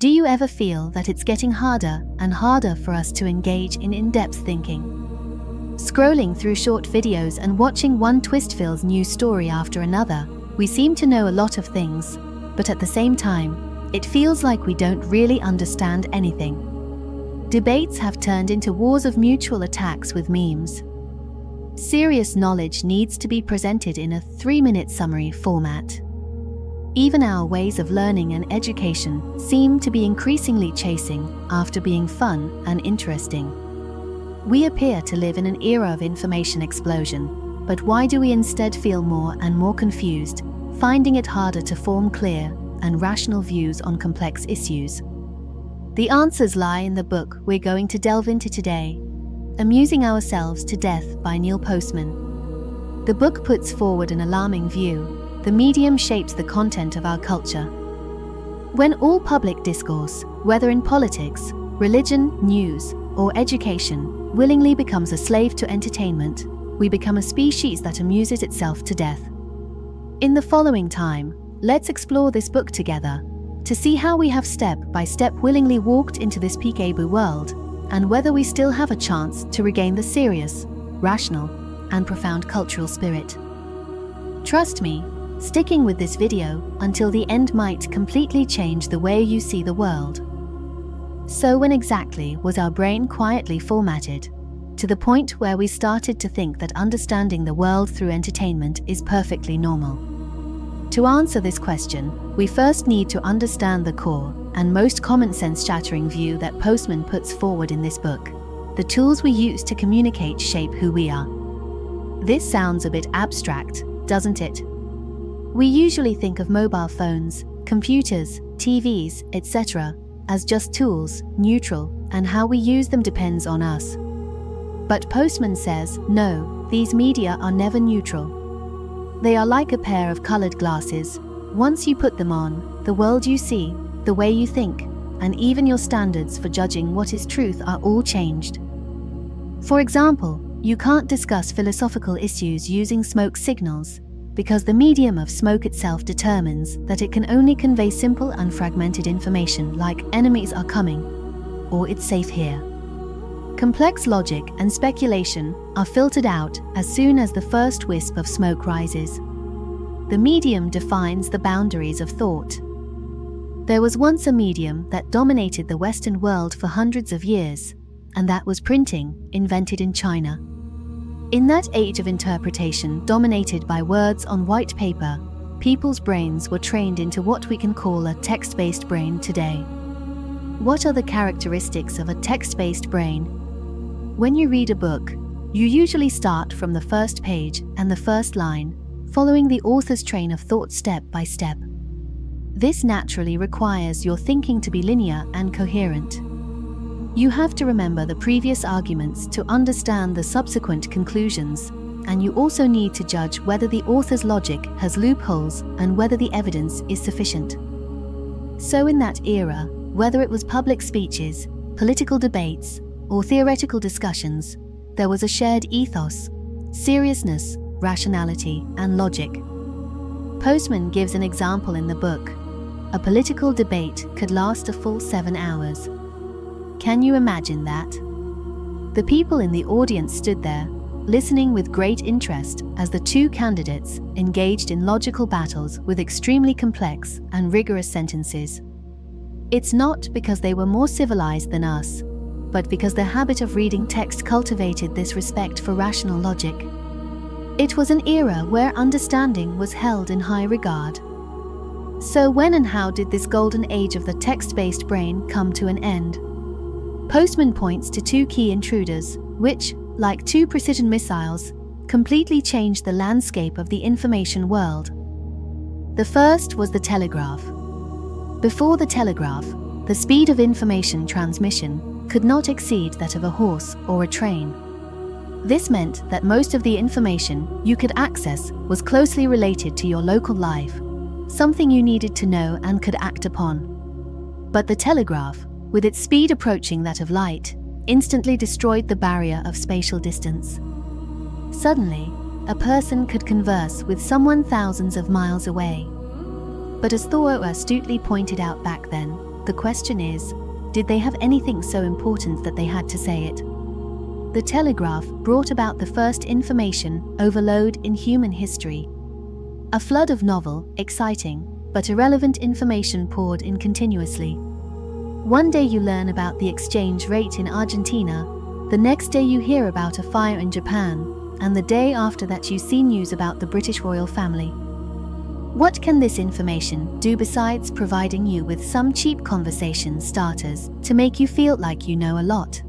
Do you ever feel that it's getting harder and harder for us to engage in in-depth thinking? Scrolling through short videos and watching one twist-filled news story after another, we seem to know a lot of things, but at the same time, it feels like we don't really understand anything. Debates have turned into wars of mutual attacks with memes. Serious knowledge needs to be presented in a 3-minute summary format. Even our ways of learning and education seem to be increasingly chasing after being fun and interesting. We appear to live in an era of information explosion, but why do we instead feel more and more confused, finding it harder to form clear and rational views on complex issues? The answers lie in the book we're going to delve into today, Amusing Ourselves to Death by Neil Postman. The book puts forward an alarming view. The medium shapes the content of our culture. When all public discourse, whether in politics, religion, news, or education, willingly becomes a slave to entertainment, we become a species that amuses itself to death. In the following time, let's explore this book together to see how we have step by step willingly walked into this peekaboo world, and whether we still have a chance to regain the serious, rational, and profound cultural spirit. Trust me, sticking with this video until the end might completely change the way you see the world. So when exactly was our brain quietly formatted to the point where we started to think that understanding the world through entertainment is perfectly normal? To answer this question, we first need to understand the core and most common-sense shattering view that Postman puts forward in this book. The tools we use to communicate shape who we are. This sounds a bit abstract, doesn't it? We usually think of mobile phones, computers, TVs, etc. as just tools, neutral, and how we use them depends on us. But Postman says, no, these media are never neutral. They are like a pair of colored glasses. Once you put them on, the world you see, the way you think, and even your standards for judging what is truth are all changed. For example, you can't discuss philosophical issues using smoke signals, because the medium of smoke itself determines that it can only convey simple and fragmented information like enemies are coming, or it's safe here. Complex logic and speculation are filtered out as soon as the first wisp of smoke rises. The medium defines the boundaries of thought. There was once a medium that dominated the Western world for hundreds of years, and that was printing, invented in China. In that age of interpretation dominated by words on white paper, people's brains were trained into what we can call a text-based brain today. What are the characteristics of a text-based brain? When you read a book, you usually start from the first page and the first line, following the author's train of thought step by step. This naturally requires your thinking to be linear and coherent. You have to remember the previous arguments to understand the subsequent conclusions, and you also need to judge whether the author's logic has loopholes and whether the evidence is sufficient. So in that era, whether it was public speeches, political debates, or theoretical discussions, there was a shared ethos, seriousness, rationality, and logic. Postman gives an example in the book. A political debate could last a full 7 hours. Can you imagine that? The people in the audience stood there, listening with great interest as the two candidates engaged in logical battles with extremely complex and rigorous sentences. It's not because they were more civilized than us, but because their habit of reading text cultivated this respect for rational logic. It was an era where understanding was held in high regard. So when and how did this golden age of the text-based brain come to an end? Postman points to two key intruders, which, like two precision missiles, completely changed the landscape of the information world. The first was the telegraph. Before the telegraph, the speed of information transmission could not exceed that of a horse or a train. This meant that most of the information you could access was closely related to your local life, something you needed to know and could act upon. But the telegraph, with its speed approaching that of light, instantly destroyed the barrier of spatial distance. Suddenly, a person could converse with someone thousands of miles away. But as Thor astutely pointed out back then, The question is, did they have anything so important that they had to say it? The telegraph brought about the first information overload in human history. A flood of novel, exciting, but irrelevant information poured in continuously. One day you learn about the exchange rate in Argentina, the next day you hear about a fire in Japan, and the day after that you see news about the British royal family. What can this information do besides providing you with some cheap conversation starters to make you feel like you know a lot?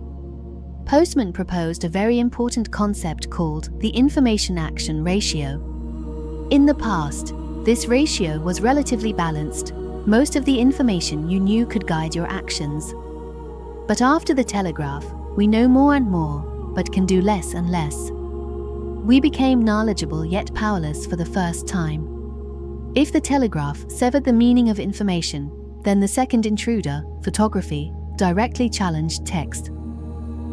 Postman proposed a very important concept called the information-action ratio. In the past, this ratio was relatively balanced. Most of the information you knew could guide your actions. But after the telegraph, we know more and more, but can do less and less. We became knowledgeable yet powerless for the first time. If the telegraph severed the meaning of information, then the second intruder, photography, directly challenged text.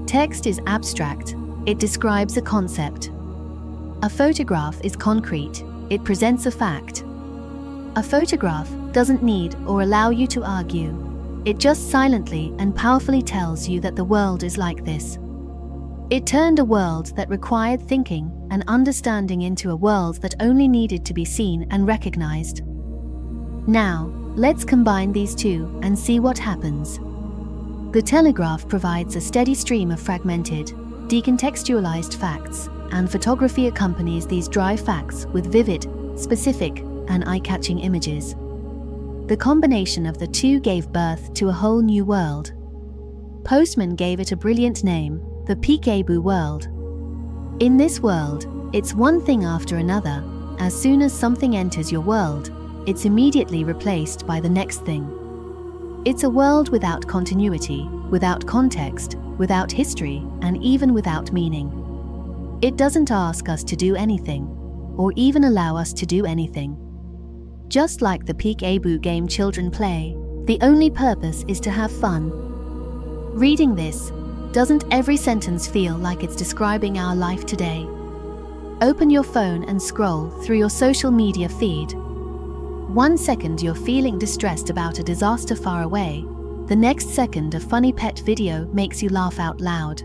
Text is abstract. It describes a concept. A photograph is concrete. It presents a fact. A photograph doesn't need or allow you to argue. It just silently and powerfully tells you that the world is like this. It turned a world that required thinking and understanding into a world that only needed to be seen and recognized. Now, let's combine these two and see what happens. The telegraph provides a steady stream of fragmented, decontextualized facts, and photography accompanies these dry facts with vivid, specific, and eye-catching images. The combination of the two gave birth to a whole new world. Postman gave it a brilliant name, the peekaboo world. In this world, it's one thing after another. As soon as something enters your world, it's immediately replaced by the next thing. It's a world without continuity, without context, without history, and even without meaning. It doesn't ask us to do anything, or even allow us to do anything. Just like the peekaboo game children play, the only purpose is to have fun. Reading this, doesn't every sentence feel like it's describing our life today? Open your phone and scroll through your social media feed. 1 second you're feeling distressed about a disaster far away, the next second a funny pet video makes you laugh out loud.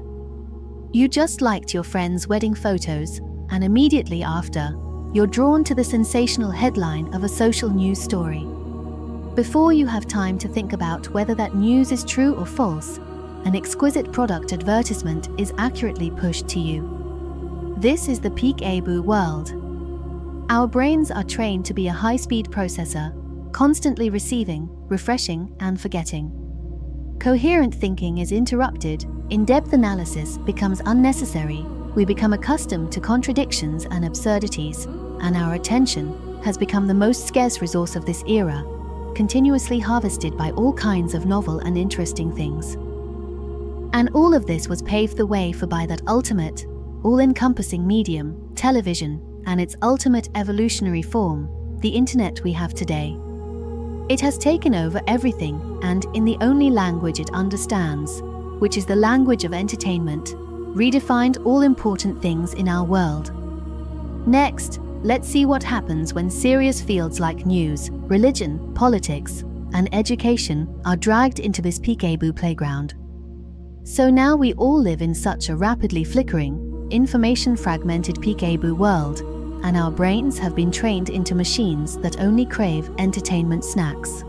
You just liked your friend's wedding photos, and immediately after, you're drawn to the sensational headline of a social news story. Before you have time to think about whether that news is true or false, an exquisite product advertisement is accurately pushed to you. This is the peekaboo world. Our brains are trained to be a high-speed processor, constantly receiving, refreshing, and forgetting. Coherent thinking is interrupted, in-depth analysis becomes unnecessary, we become accustomed to contradictions and absurdities, and our attention has become the most scarce resource of this era, continuously harvested by all kinds of novel and interesting things. And all of this was paved the way for by that ultimate, all-encompassing medium, television, and its ultimate evolutionary form, the internet we have today. It has taken over everything and, in the only language it understands, which is the language of entertainment, redefined all important things in our world. Next, let's see what happens when serious fields like news, religion, politics, and education are dragged into this peekaboo playground. So now we all live in such a rapidly flickering, information-fragmented peekaboo world, and our brains have been trained into machines that only crave entertainment snacks.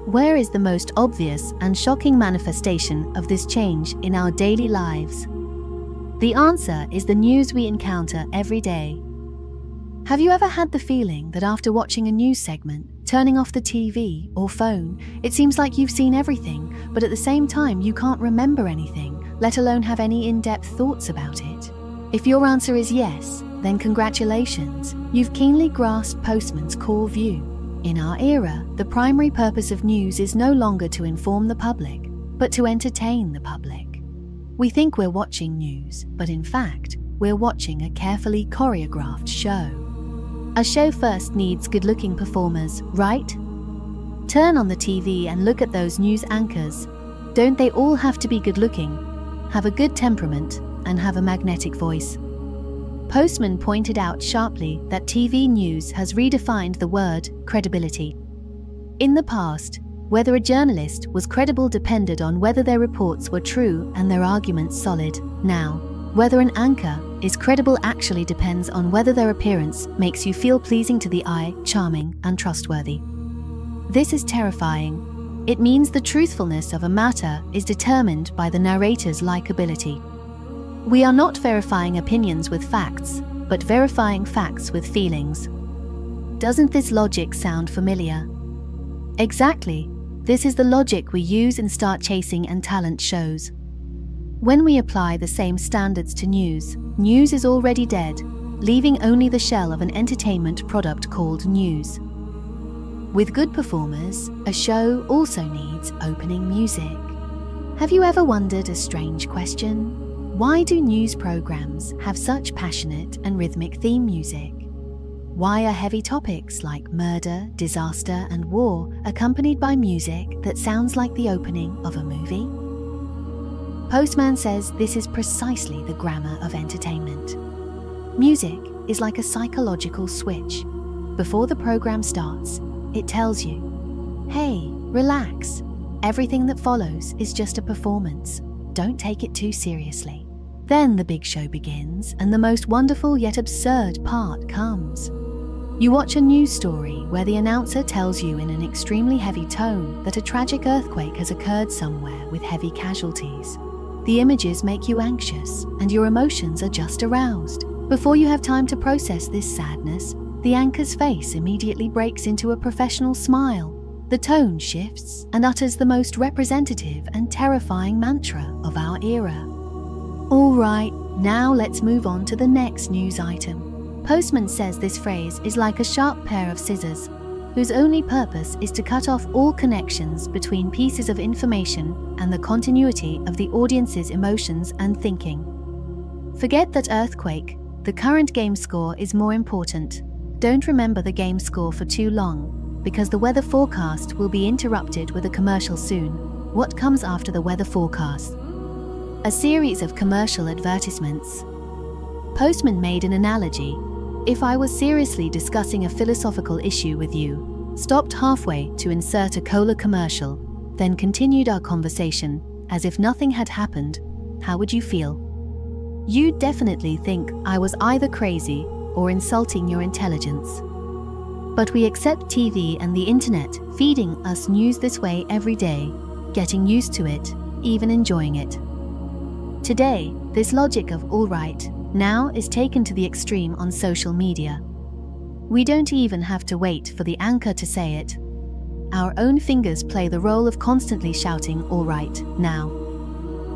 Where is the most obvious and shocking manifestation of this change in our daily lives? The answer is the news we encounter every day. Have you ever had the feeling that after watching a news segment, turning off the TV or phone, it seems like you've seen everything, but at the same time you can't remember anything, let alone have any in-depth thoughts about it? If your answer is yes, then congratulations, you've keenly grasped Postman's core view. In our era, the primary purpose of news is no longer to inform the public, but to entertain the public. We think we're watching news, but in fact, we're watching a carefully choreographed show. A show first needs good-looking performers, right? Turn on the TV and look at those news anchors. Don't they all have to be good-looking, have a good temperament, and have a magnetic voice? Postman pointed out sharply that TV news has redefined the word credibility. In the past, Whether a journalist was credible depended on whether their reports were true and their arguments solid. Now, whether an anchor is credible actually depends on whether their appearance makes you feel pleasing to the eye, charming, and trustworthy. This is terrifying. It means the truthfulness of a matter is determined by the narrator's likability. We are not verifying opinions with facts, but verifying facts with feelings. Doesn't this logic sound familiar? Exactly. This is the logic we use in start chasing and talent shows. When we apply the same standards to news, news is already dead, leaving only the shell of an entertainment product called news. With good performers, a show also needs opening music. Have you ever wondered a strange question? Why do news programs have such passionate and rhythmic theme music? Why are heavy topics like murder, disaster, and war accompanied by music that sounds like the opening of a movie? Postman says this is precisely the grammar of entertainment. Music is like a psychological switch. Before the program starts, it tells you, hey, relax. Everything that follows is just a performance. Don't take it too seriously. Then the big show begins, and the most wonderful yet absurd part comes. You watch a news story where the announcer tells you in an extremely heavy tone that a tragic earthquake has occurred somewhere with heavy casualties. The images make you anxious, and your emotions are just aroused. Before you have time to process this sadness, the anchor's face immediately breaks into a professional smile. The tone shifts and utters the most representative and terrifying mantra of our era. All right, now let's move on to the next news item. Postman says this phrase is like a sharp pair of scissors, whose only purpose is to cut off all connections between pieces of information and the continuity of the audience's emotions and thinking. Forget that earthquake. The current game score is more important. Don't remember the game score for too long, because the weather forecast will be interrupted with a commercial soon. What comes after the weather forecast? A series of commercial advertisements. Postman made an analogy. If I was seriously discussing a philosophical issue with you, stopped halfway to insert a cola commercial, then continued our conversation as if nothing had happened, how would you feel? You'd definitely think I was either crazy or insulting your intelligence. But we accept TV and the internet feeding us news this way every day, getting used to it, even enjoying it. Today, this logic of all right now is taken to the extreme on social media. We don't even have to wait for the anchor to say it. Our own fingers play the role of constantly shouting all right now.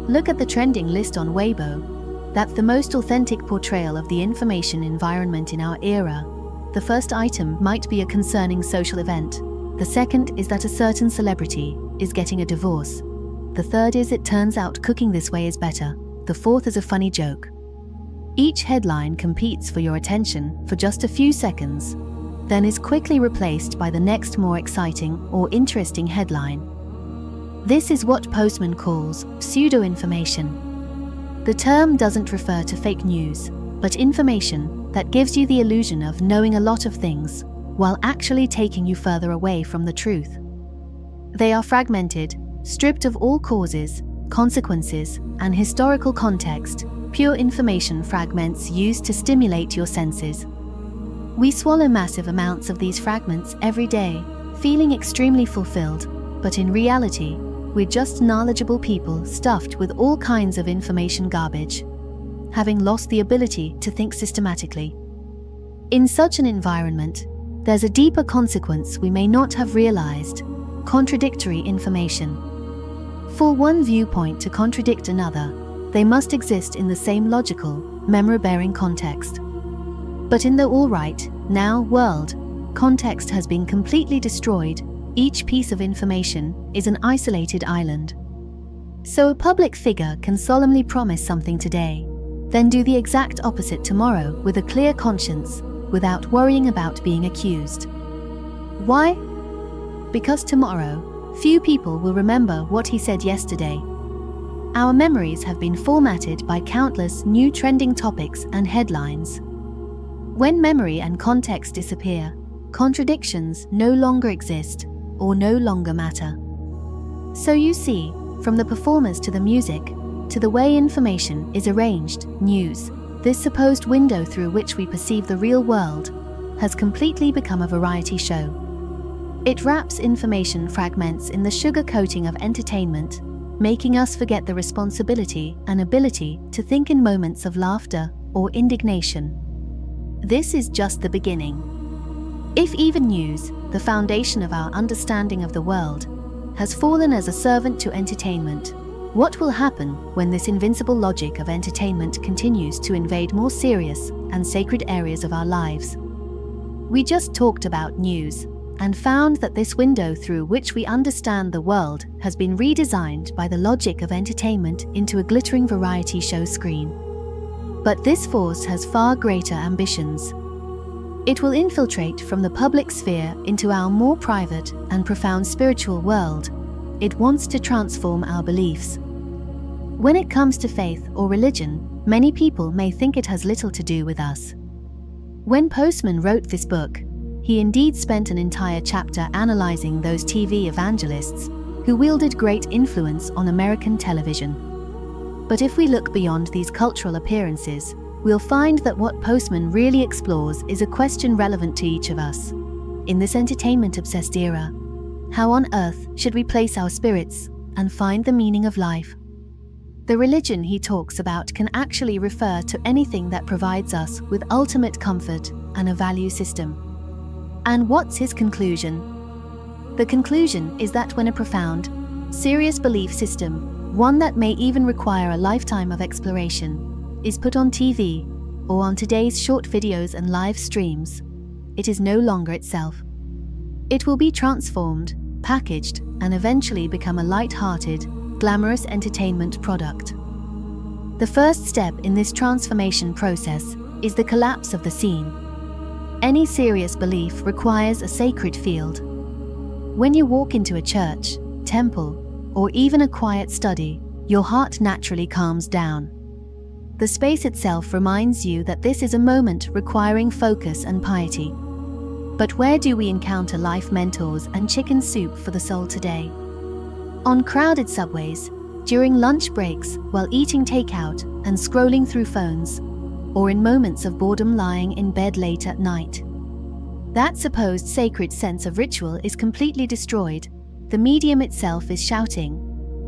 Look at the trending list on Weibo. That's the most authentic portrayal of the information environment in our era. The first item might be a concerning social event. The second is that a certain celebrity is getting a divorce. The third is it turns out cooking this way is better. The fourth is a funny joke. Each headline competes for your attention for just a few seconds, then is quickly replaced by the next more exciting or interesting headline. This is what Postman calls pseudo-information. The term doesn't refer to fake news, but information that gives you the illusion of knowing a lot of things, while actually taking you further away from the truth. They are fragmented, stripped of all causes, consequences, and historical context, pure information fragments used to stimulate your senses. We swallow massive amounts of these fragments every day, feeling extremely fulfilled, but in reality, we're just knowledgeable people stuffed with all kinds of information garbage, having lost the ability to think systematically. In such an environment, there's a deeper consequence we may not have realized: contradictory information. For one viewpoint to contradict another, they must exist in the same logical, memory-bearing context. But in the all right, now world, context has been completely destroyed. Each piece of information is an isolated island. So a public figure can solemnly promise something today, then do the exact opposite tomorrow with a clear conscience, without worrying about being accused. Why? Because tomorrow, few people will remember what he said yesterday. Our memories have been formatted by countless new trending topics and headlines. When memory and context disappear, contradictions no longer exist, or no longer matter. So you see, from the performers to the music, to the way information is arranged, news, this supposed window through which we perceive the real world, has completely become a variety show. It wraps information fragments in the sugar coating of entertainment, making us forget the responsibility and ability to think in moments of laughter or indignation. This is just the beginning. If even news, the foundation of our understanding of the world, has fallen as a servant to entertainment, what will happen when this invincible logic of entertainment continues to invade more serious and sacred areas of our lives? We just talked about news and found that this window through which we understand the world has been redesigned by the logic of entertainment into a glittering variety show screen. But this force has far greater ambitions. It will infiltrate from the public sphere into our more private and profound spiritual world. It wants to transform our beliefs. When it comes to faith or religion, many people may think it has little to do with us. When Postman wrote this book, he indeed spent an entire chapter analyzing those TV evangelists who wielded great influence on American television. But if we look beyond these cultural appearances, we'll find that what Postman really explores is a question relevant to each of us. In this entertainment-obsessed era, how on earth should we place our spirits and find the meaning of life? The religion he talks about can actually refer to anything that provides us with ultimate comfort and a value system. And what's his conclusion? The conclusion is that when a profound, serious belief system, one that may even require a lifetime of exploration, is put on TV or on today's short videos and live streams, it is no longer itself. It will be transformed, packaged, and eventually become a light-hearted, glamorous entertainment product. The first step in this transformation process is the collapse of the scene. Any serious belief requires a sacred field. When you walk into a church, temple, or even a quiet study, your heart naturally calms down. The space itself reminds you that this is a moment requiring focus and piety. But where do we encounter life mentors and chicken soup for the soul today? On crowded subways, during lunch breaks, while eating takeout and scrolling through phones, or in moments of boredom lying in bed late at night. That supposed sacred sense of ritual is completely destroyed. The medium itself is shouting,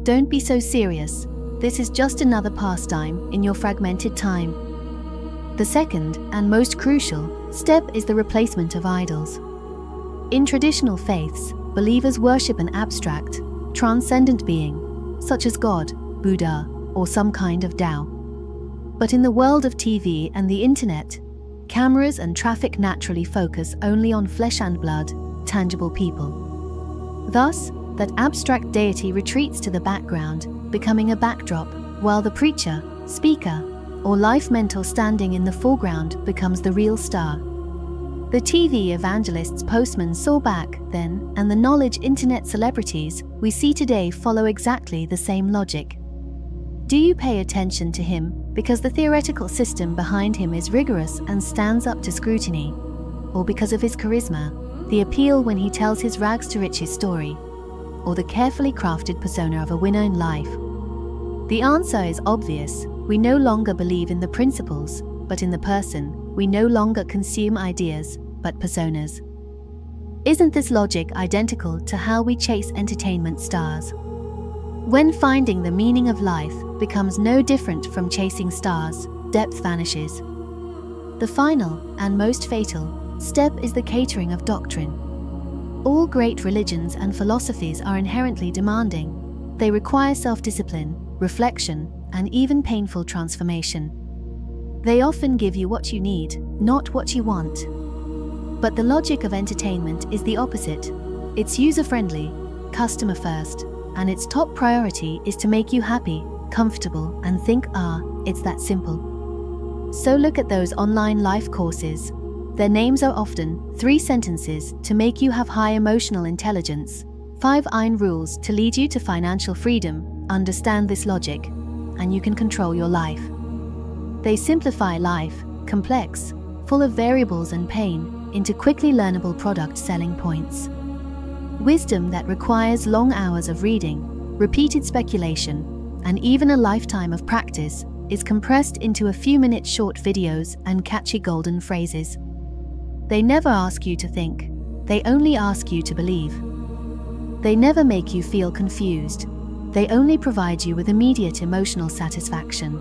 "Don't be so serious. This is just another pastime in your fragmented time." The second, and most crucial, step is the replacement of idols. In traditional faiths, believers worship an abstract, transcendent being, such as God, Buddha, or some kind of Tao. But in the world of TV and the internet, cameras and traffic naturally focus only on flesh and blood, tangible people. Thus, that abstract deity retreats to the background, becoming a backdrop, while the preacher, speaker, or life mentor standing in the foreground becomes the real star. The TV evangelists Postman saw back then, and the knowledge internet celebrities we see today follow exactly the same logic. Do you pay attention to him because the theoretical system behind him is rigorous and stands up to scrutiny? Or because of his charisma, the appeal when he tells his rags to riches story? Or the carefully crafted persona of a winner in life? The answer is obvious. We no longer believe in the principles, but in the person. We no longer consume ideas, but personas. Isn't this logic identical to how we chase entertainment stars? When finding the meaning of life becomes no different from chasing stars, depth vanishes. The final, and most fatal, step is the catering of doctrine. All great religions and philosophies are inherently demanding. They require self-discipline, reflection, and even painful transformation. They often give you what you need, not what you want. But the logic of entertainment is the opposite. It's user-friendly, customer first, and its top priority is to make you happy, comfortable, and think, it's that simple. So look at those online life courses. Their names are often 3 sentences to make you have high emotional intelligence, 5 iron rules to lead you to financial freedom. Understand this logic, and you can control your life. They simplify life, complex, full of variables and pain, into quickly learnable product selling points. Wisdom that requires long hours of reading, repeated speculation, and even a lifetime of practice is compressed into a few-minute short videos and catchy golden phrases. They never ask you to think, they only ask you to believe. They never make you feel confused, they only provide you with immediate emotional satisfaction.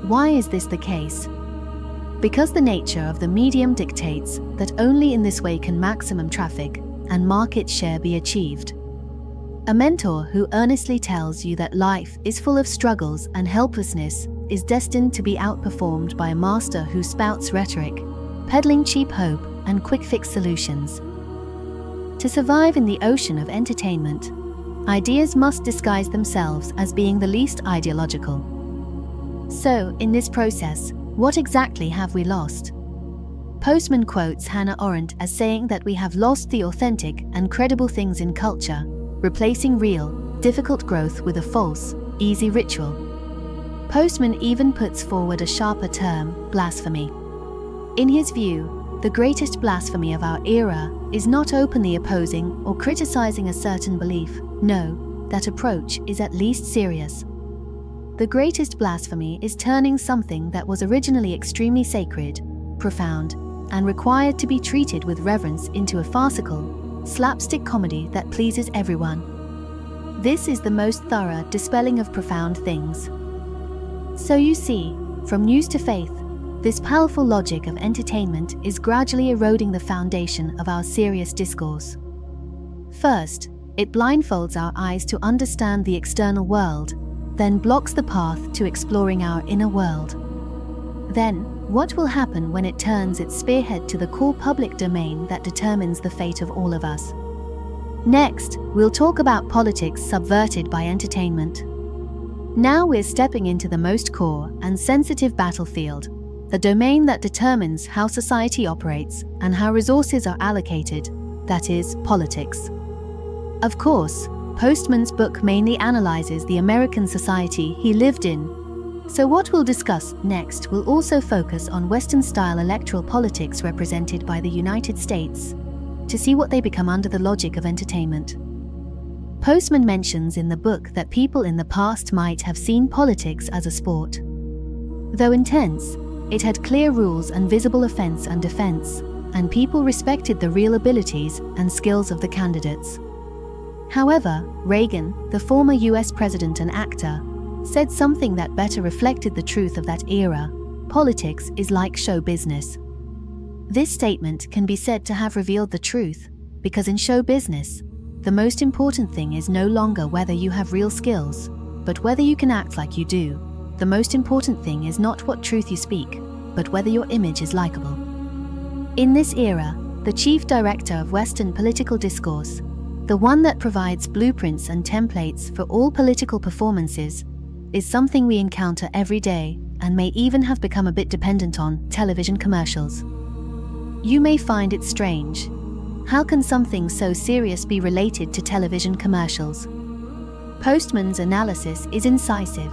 Why is this the case? Because the nature of the medium dictates that only in this way can maximum traffic and market share be achieved. A mentor who earnestly tells you that life is full of struggles and helplessness is destined to be outperformed by a master who spouts rhetoric, peddling cheap hope and quick-fix solutions. To survive in the ocean of entertainment, ideas must disguise themselves as being the least ideological. So, in this process, what exactly have we lost? Postman quotes Hannah Arendt as saying that we have lost the authentic and credible things in culture, replacing real, difficult growth with a false, easy ritual. Postman even puts forward a sharper term, blasphemy. In his view, the greatest blasphemy of our era is not openly opposing or criticizing a certain belief. No, that approach is at least serious. The greatest blasphemy is turning something that was originally extremely sacred, profound, and required to be treated with reverence into a farcical, slapstick comedy that pleases everyone. This is the most thorough dispelling of profound things. So you see, from news to faith, this powerful logic of entertainment is gradually eroding the foundation of our serious discourse. First, it blindfolds our eyes to understand the external world, then blocks the path to exploring our inner world. Then, what will happen when it turns its spearhead to the core public domain that determines the fate of all of us? Next, we'll talk about politics subverted by entertainment. Now we're stepping into the most core and sensitive battlefield, the domain that determines how society operates and how resources are allocated, that is, politics. Of course, Postman's book mainly analyzes the American society he lived in. So what we'll discuss next will also focus on Western-style electoral politics represented by the United States, to see what they become under the logic of entertainment. Postman mentions in the book that people in the past might have seen politics as a sport. Though intense, it had clear rules and visible offense and defense, and people respected the real abilities and skills of the candidates. However, Reagan, the former US president and actor, said something that better reflected the truth of that era: politics is like show business. This statement can be said to have revealed the truth, because in show business, the most important thing is no longer whether you have real skills, but whether you can act like you do. The most important thing is not what truth you speak, but whether your image is likable. In this era, the chief director of Western political discourse, the one that provides blueprints and templates for all political performances, is something we encounter every day and may even have become a bit dependent on: television commercials. You may find it strange. How can something so serious be related to television commercials? Postman's analysis is incisive.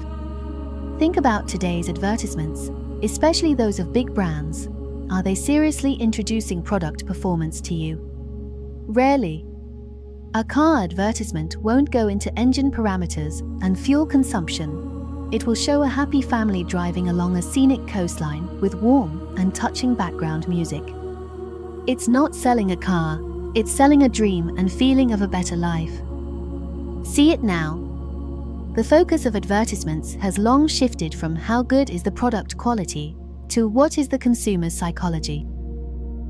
Think about today's advertisements, especially those of big brands. Are they seriously introducing product performance to you? Rarely. A car advertisement won't go into engine parameters and fuel consumption. It will show a happy family driving along a scenic coastline with warm and touching background music. It's not selling a car, it's selling a dream and feeling of a better life. See it now. The focus of advertisements has long shifted from how good is the product quality to what is the consumer's psychology.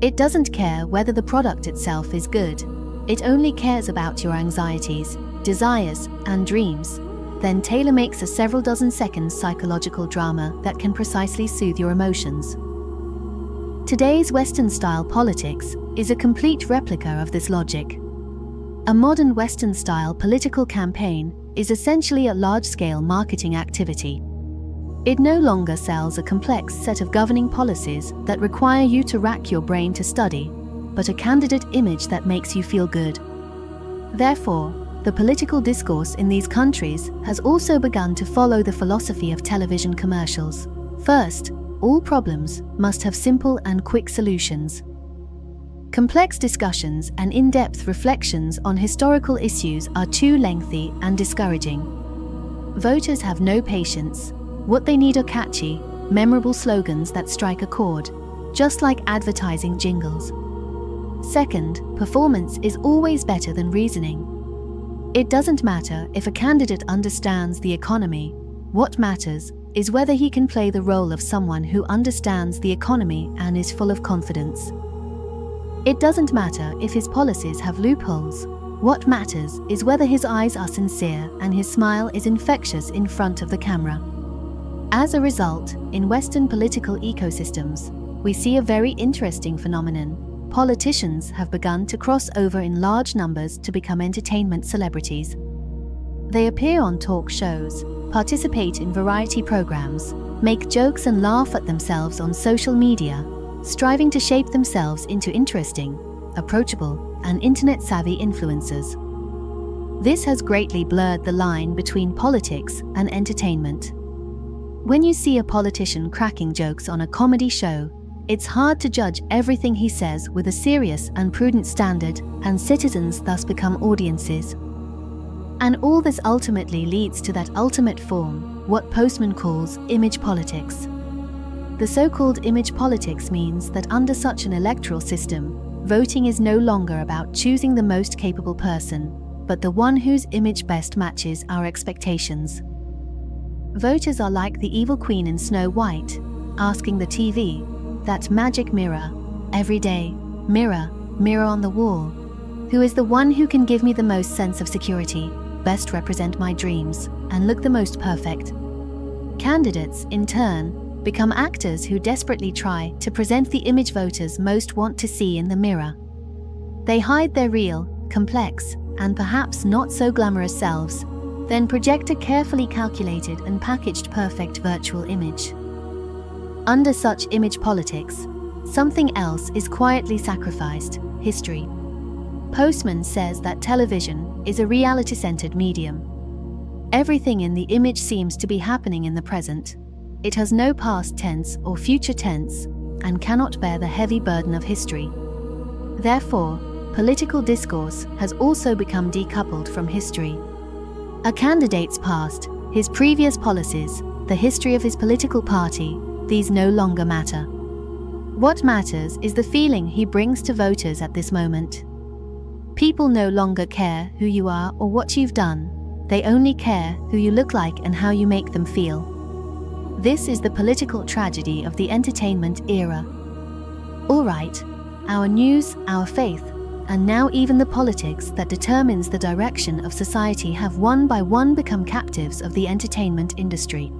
It doesn't care whether the product itself is good. It only cares about your anxieties, desires, and dreams, then tailor-makes a several dozen seconds psychological drama that can precisely soothe your emotions. Today's Western-style politics is a complete replica of this logic. A modern Western-style political campaign is essentially a large-scale marketing activity. It no longer sells a complex set of governing policies that require you to rack your brain to study, but a candidate image that makes you feel good. Therefore, the political discourse in these countries has also begun to follow the philosophy of television commercials. First, all problems must have simple and quick solutions. Complex discussions and in-depth reflections on historical issues are too lengthy and discouraging. Voters have no patience. What they need are catchy, memorable slogans that strike a chord, just like advertising jingles. Second, performance is always better than reasoning. It doesn't matter if a candidate understands the economy. What matters is whether he can play the role of someone who understands the economy and is full of confidence. It doesn't matter if his policies have loopholes. What matters is whether his eyes are sincere and his smile is infectious in front of the camera. As a result, in Western political ecosystems, we see a very interesting phenomenon. Politicians have begun to cross over in large numbers to become entertainment celebrities. They appear on talk shows, participate in variety programs, make jokes and laugh at themselves on social media, striving to shape themselves into interesting, approachable, and internet-savvy influencers. This has greatly blurred the line between politics and entertainment. When you see a politician cracking jokes on a comedy show, it's hard to judge everything he says with a serious and prudent standard, and citizens thus become audiences. And all this ultimately leads to that ultimate form, what Postman calls image politics. The so-called image politics means that under such an electoral system, voting is no longer about choosing the most capable person, but the one whose image best matches our expectations. Voters are like the evil queen in Snow White, asking the TV, that magic mirror, every day, mirror, mirror on the wall, who is the one who can give me the most sense of security, best represent my dreams, and look the most perfect. Candidates, in turn, become actors who desperately try to present the image voters most want to see in the mirror. They hide their real, complex, and perhaps not so glamorous selves, then project a carefully calculated and packaged perfect virtual image. Under such image politics, something else is quietly sacrificed: history. Postman says that television is a reality-centered medium. Everything in the image seems to be happening in the present. It has no past tense or future tense and cannot bear the heavy burden of history. Therefore, political discourse has also become decoupled from history. A candidate's past, his previous policies, the history of his political party, these no longer matter. What matters is the feeling he brings to voters at this moment. People no longer care who you are or what you've done. They only care who you look like and how you make them feel. This is the political tragedy of the entertainment era. All right, our news, our faith, and now even the politics that determines the direction of society have one by one become captives of the entertainment industry.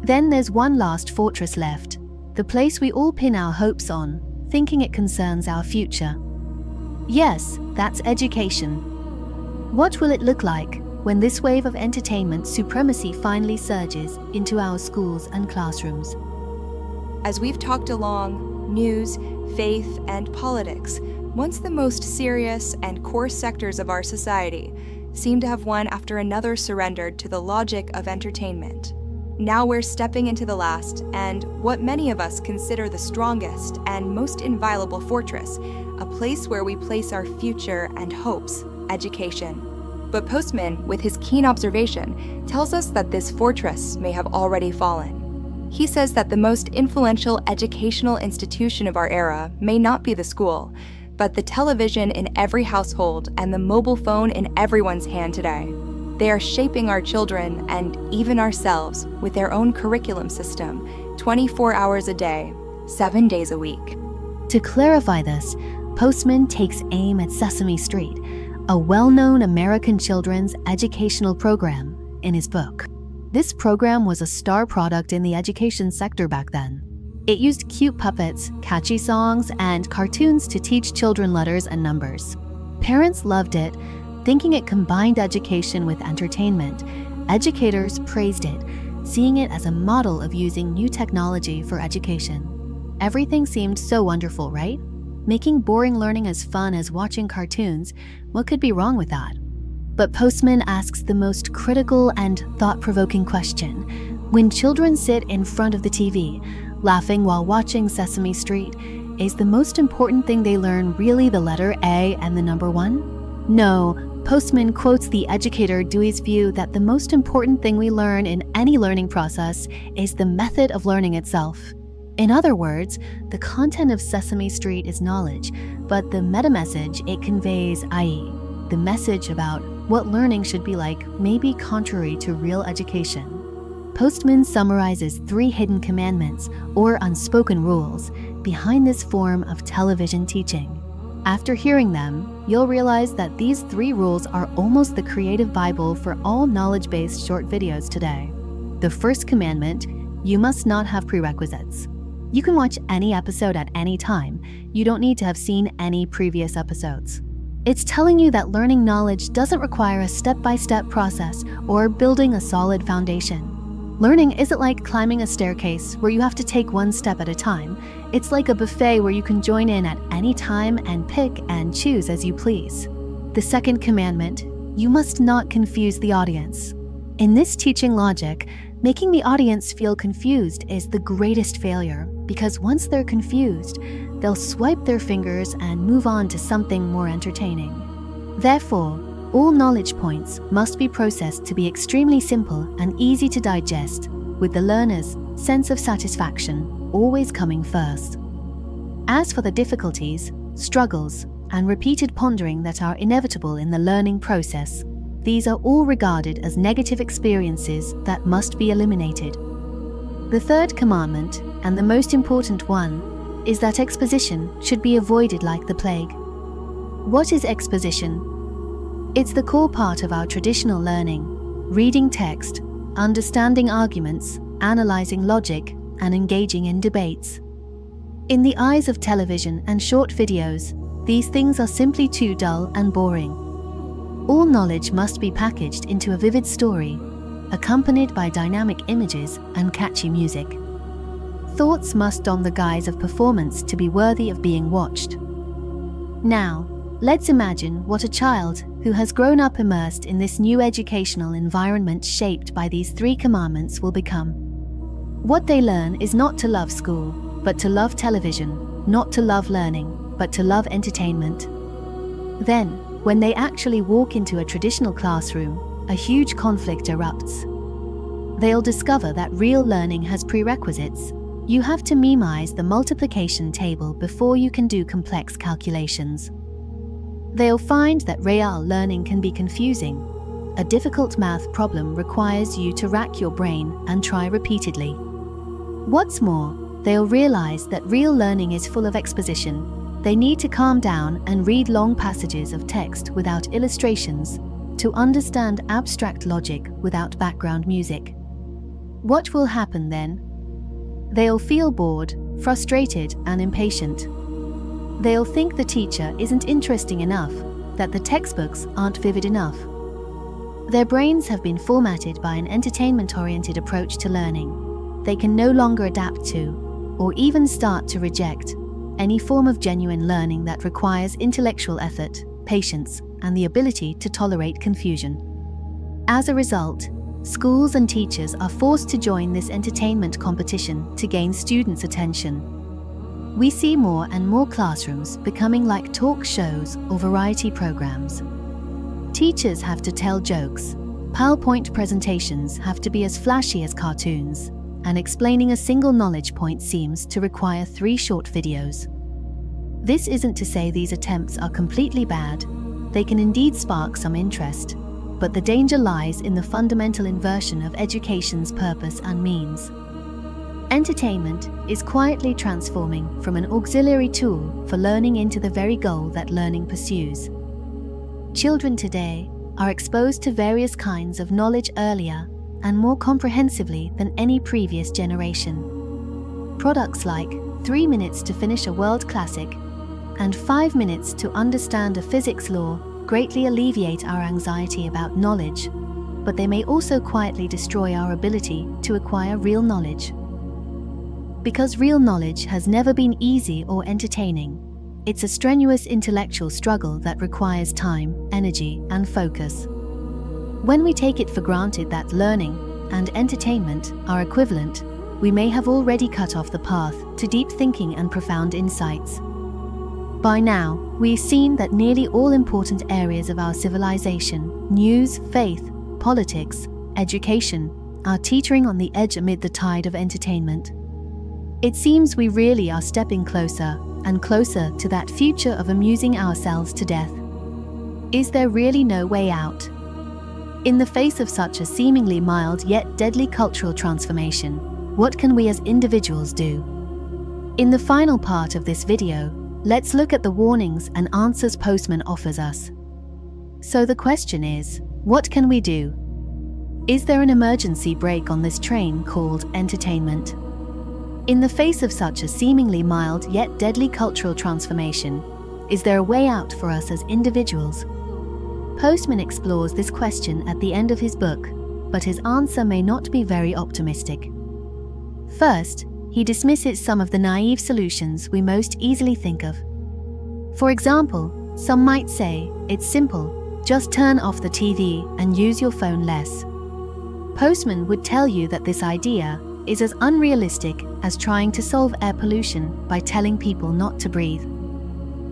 Then there's one last fortress left, the place we all pin our hopes on, thinking it concerns our future. Yes, that's education. What will it look like when this wave of entertainment supremacy finally surges into our schools and classrooms? As we've talked along, news, faith, and politics, once the most serious and core sectors of our society, seem to have one after another surrendered to the logic of entertainment. Now we're stepping into the last, and what many of us consider the strongest and most inviolable fortress, a place where we place our future and hopes, education. But Postman, with his keen observation, tells us that this fortress may have already fallen. He says that the most influential educational institution of our era may not be the school, but the television in every household and the mobile phone in everyone's hand today. They are shaping our children and even ourselves with their own curriculum system, 24 hours a day, 7 days a week. To clarify this, Postman takes aim at Sesame Street, a well-known American children's educational program, in his book. This program was a star product in the education sector back then. It used cute puppets, catchy songs, and cartoons to teach children letters and numbers. Parents loved it, thinking it combined education with entertainment. Educators praised it, seeing it as a model of using new technology for education. Everything seemed so wonderful, right? Making boring learning as fun as watching cartoons, what could be wrong with that? But Postman asks the most critical and thought-provoking question. When children sit in front of the TV, laughing while watching Sesame Street, Is the most important thing they learn really the letter A and the number 1? No, Postman quotes the educator Dewey's view that the most important thing we learn in any learning process is the method of learning itself. In other words, the content of Sesame Street is knowledge, but the meta-message it conveys, i.e., the message about what learning should be like, may be contrary to real education. Postman summarizes 3 hidden commandments, or unspoken rules, behind this form of television teaching. After hearing them, you'll realize that these 3 rules are almost the creative Bible for all knowledge-based short videos today. The first commandment: you must not have prerequisites. You can watch any episode at any time. You don't need to have seen any previous episodes. It's telling you that learning knowledge doesn't require a step-by-step process or building a solid foundation. Learning isn't like climbing a staircase where you have to take one step at a time. It's like a buffet where you can join in at any time and pick and choose as you please. The second commandment: you must not confuse the audience. In this teaching logic, making the audience feel confused is the greatest failure, because once they're confused, they'll swipe their fingers and move on to something more entertaining. Therefore, all knowledge points must be processed to be extremely simple and easy to digest, with the learner's sense of satisfaction always coming first. As for the difficulties, struggles, and repeated pondering that are inevitable in the learning process, these are all regarded as negative experiences that must be eliminated. The third commandment, and the most important one, is that exposition should be avoided like the plague. What is exposition? It's the core part of our traditional learning: reading text, understanding arguments, analyzing logic, and engaging in debates. In the eyes of television and short videos, these things are simply too dull and boring. All knowledge must be packaged into a vivid story, accompanied by dynamic images and catchy music. Thoughts must don the guise of performance to be worthy of being watched. Now, let's imagine what a child who has grown up immersed in this new educational environment shaped by these 3 commandments will become. What they learn is not to love school, but to love television, not to love learning, but to love entertainment. Then, when they actually walk into a traditional classroom, a huge conflict erupts. They'll discover that real learning has prerequisites. You have to memorize the multiplication table before you can do complex calculations. They'll find that real learning can be confusing. A difficult math problem requires you to rack your brain and try repeatedly. What's more, they'll realize that real learning is full of exposition. They need to calm down and read long passages of text without illustrations to understand abstract logic without background music. What will happen then? They'll feel bored, frustrated, and impatient. They'll think the teacher isn't interesting enough, that the textbooks aren't vivid enough. Their brains have been formatted by an entertainment-oriented approach to learning. They can no longer adapt to, or even start to reject, any form of genuine learning that requires intellectual effort, patience, and the ability to tolerate confusion. As a result, schools and teachers are forced to join this entertainment competition to gain students' attention. We see more and more classrooms becoming like talk shows or variety programs. Teachers have to tell jokes, PowerPoint presentations have to be as flashy as cartoons, and explaining a single knowledge point seems to require 3 short videos. This isn't to say these attempts are completely bad. They can indeed spark some interest, but the danger lies in the fundamental inversion of education's purpose and means. Entertainment is quietly transforming from an auxiliary tool for learning into the very goal that learning pursues. Children today are exposed to various kinds of knowledge earlier and more comprehensively than any previous generation. Products like 3 minutes to finish a world classic and 5 minutes to understand a physics law greatly alleviate our anxiety about knowledge, but they may also quietly destroy our ability to acquire real knowledge. Because real knowledge has never been easy or entertaining, it's a strenuous intellectual struggle that requires time, energy, and focus. When we take it for granted that learning and entertainment are equivalent, we may have already cut off the path to deep thinking and profound insights. By now, we've seen that nearly all important areas of our civilization, news, faith, politics, education, are teetering on the edge amid the tide of entertainment. It seems we really are stepping closer and closer to that future of amusing ourselves to death. Is there really no way out? In the face of such a seemingly mild yet deadly cultural transformation, what can we as individuals do? In the final part of this video, let's look at the warnings and answers Postman offers us. So the question is, what can we do? Is there an emergency brake on this train called entertainment? In the face of such a seemingly mild yet deadly cultural transformation, is there a way out for us as individuals? Postman explores this question at the end of his book, but his answer may not be very optimistic. First, he dismisses some of the naive solutions we most easily think of. For example, some might say, it's simple, just turn off the TV and use your phone less. Postman would tell you that this idea is as unrealistic as trying to solve air pollution by telling people not to breathe.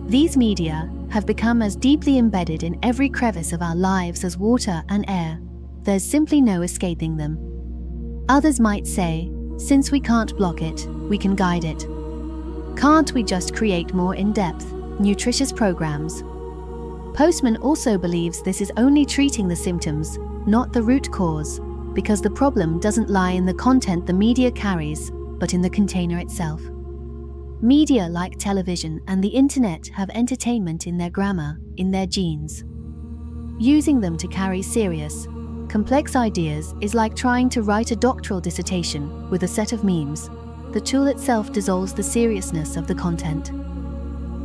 These media have become as deeply embedded in every crevice of our lives as water and air. There's simply no escaping them. Others might say, since we can't block it, we can guide it. Can't we just create more in-depth, nutritious programs? Postman also believes this is only treating the symptoms, not the root cause, because the problem doesn't lie in the content the media carries, but in the container itself. Media like television and the internet have entertainment in their grammar, in their genes. Using them to carry serious, complex ideas is like trying to write a doctoral dissertation with a set of memes. The tool itself dissolves the seriousness of the content.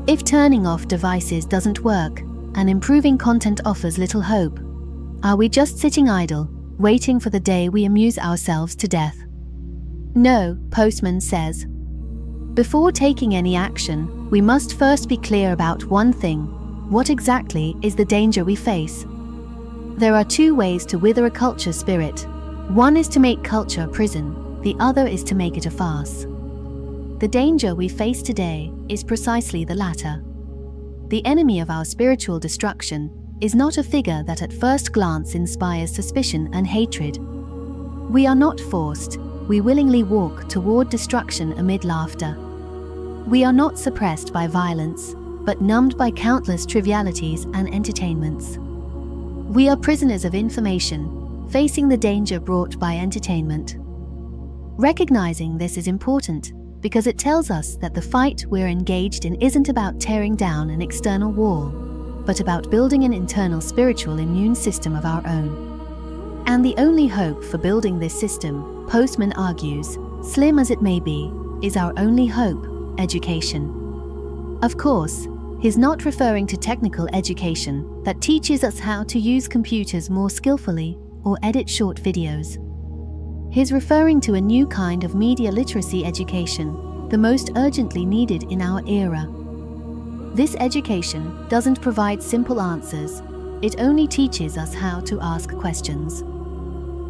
If turning off devices doesn't work, and improving content offers little hope, are we just sitting idle, waiting for the day we amuse ourselves to death? No, Postman says. Before taking any action, we must first be clear about one thing. What exactly is the danger we face? There are two ways to wither a culture spirit. One is to make culture a prison, the other is to make it a farce. The danger we face today is precisely the latter. The enemy of our spiritual destruction is not a figure that at first glance inspires suspicion and hatred. We are not forced, we willingly walk toward destruction amid laughter. We are not suppressed by violence, but numbed by countless trivialities and entertainments. We are prisoners of information, facing the danger brought by entertainment. Recognizing this is important, because it tells us that the fight we're engaged in isn't about tearing down an external wall, but about building an internal spiritual immune system of our own. And the only hope for building this system, Postman argues, slim as it may be, is our only hope, education. Of course, he's not referring to technical education that teaches us how to use computers more skillfully or edit short videos. He's referring to a new kind of media literacy education, the most urgently needed in our era. This education doesn't provide simple answers, it only teaches us how to ask questions.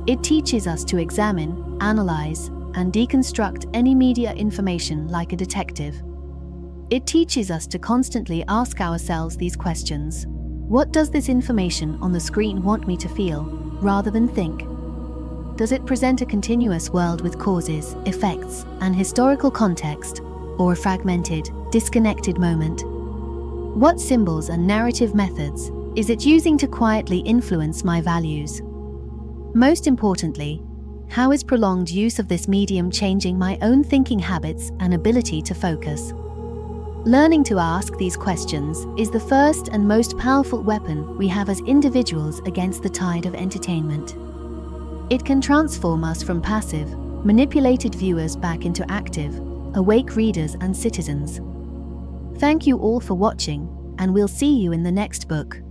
It teaches us to examine, analyze, and deconstruct any media information like a detective. It teaches us to constantly ask ourselves these questions. What does this information on the screen want me to feel, rather than think? Does it present a continuous world with causes, effects, and historical context, or a fragmented, disconnected moment? What symbols and narrative methods is it using to quietly influence my values? Most importantly, how is prolonged use of this medium changing my own thinking habits and ability to focus? Learning to ask these questions is the first and most powerful weapon we have as individuals against the tide of entertainment. It can transform us from passive, manipulated viewers back into active, awake readers and citizens. Thank you all for watching, and we'll see you in the next book.